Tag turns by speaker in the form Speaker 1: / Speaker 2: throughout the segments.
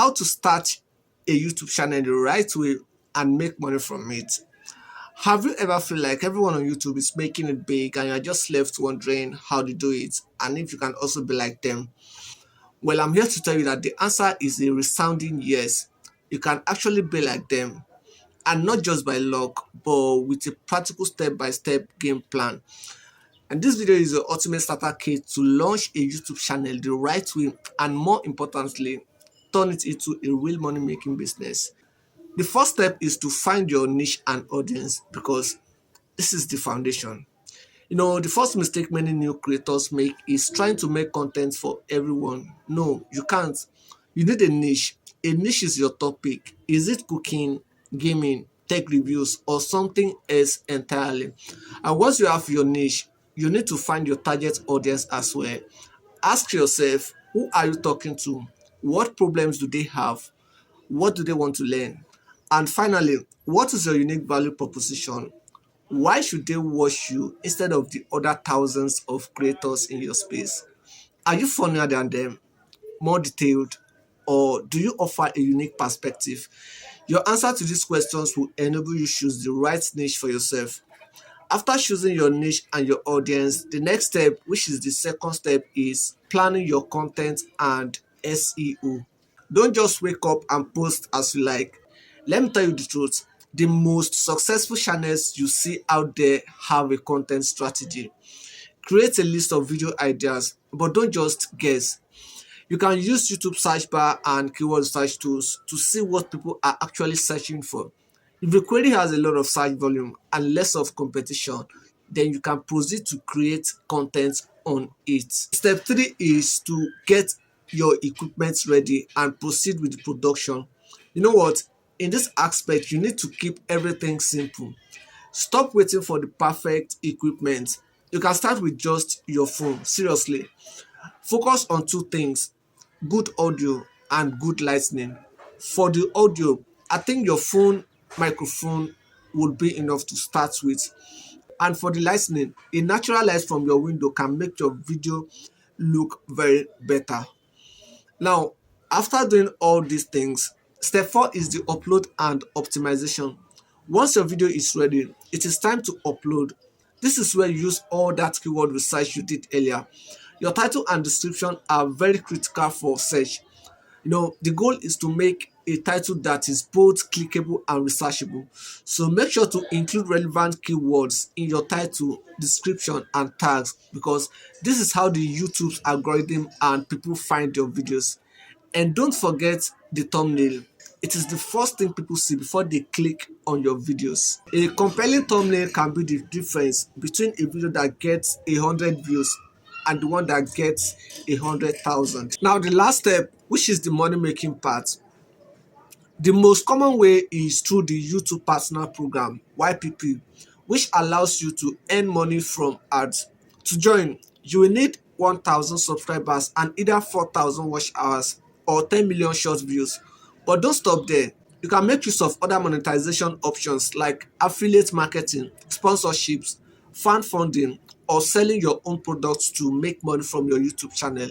Speaker 1: how to start a YouTube channel the right way and make money from it. Have you ever feel like everyone on YouTube is making it big and you're just left wondering how to do it and if you can also be like them? Well, I'm here to tell you that the answer is a resounding yes. You can actually be like them, and not just by luck, but with a practical step-by-step game plan. And this video is the ultimate starter kit to launch a YouTube channel the right way and, more importantly, turn it into a real money-making business. The first step is to find your niche and audience, because this is the foundation. The first mistake many new creators make is trying to make content for everyone. No, you can't. You need a niche. A niche is your topic. Is it cooking, gaming, tech reviews, or something else entirely? And once you have your niche, you need to find your target audience as well. Ask yourself, who are you talking to? What problems do they have? What do they want to learn? And finally, what is your unique value proposition? Why should they watch you instead of the other thousands of creators in your space? Are you funnier than them, more detailed, or do you offer a unique perspective? Your answer to these questions will enable you choose the right niche for yourself. After choosing your niche and your audience, the next step, which is the second step, is planning your content and SEO. Don't just wake up and post as you like. Let me tell you the truth. The most successful channels you see out there have a content strategy. Create a list of video ideas, but don't just guess. You can use YouTube search bar and keyword search tools to see what people are actually searching for. If the query has a lot of search volume and less of competition, then you can proceed to create content on it. Step 3 is to get your equipment ready and proceed with the production. You know what? In this aspect, you need to keep everything simple. Stop waiting for the perfect equipment. You can start with just your phone. Seriously. Focus on two things: good audio and good lighting. For the audio, I think your phone microphone would be enough to start with. And for the lighting, a natural light from your window can make your video look very better. Now, after doing all these things, step 4 is the upload and optimization. Once your video is ready, it is time to upload. This is where you use all that keyword research you did earlier. Your title and description are very critical for search. The goal is to make a title that is both clickable and researchable. So make sure to include relevant keywords in your title, description, and tags, because this is how the YouTube's algorithm and people find your videos. And don't forget the thumbnail. It is the first thing people see before they click on your videos. A compelling thumbnail can be the difference between a video that gets 100 views and the one that gets 100,000. Now, the last step, which is the money making part. The most common way is through the YouTube Partner Program (YPP), which allows you to earn money from ads. To join, you will need 1,000 subscribers and either 4,000 watch hours or 10 million short views. But don't stop there. You can make use of other monetization options like affiliate marketing, sponsorships, fan funding, or selling your own products to make money from your YouTube channel.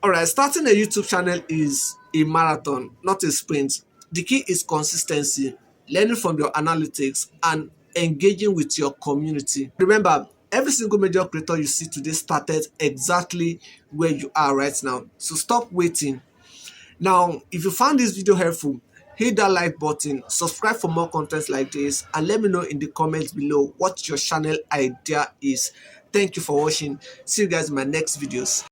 Speaker 1: Alright, starting a YouTube channel is a marathon, not a sprint. The key is consistency, learning from your analytics, and engaging with your community. Remember, every single major creator you see today started exactly where you are right now. So stop waiting. Now, if you found this video helpful, hit that like button, subscribe for more content like this, and let me know in the comments below what your channel idea is. Thank you for watching. See you guys in my next videos.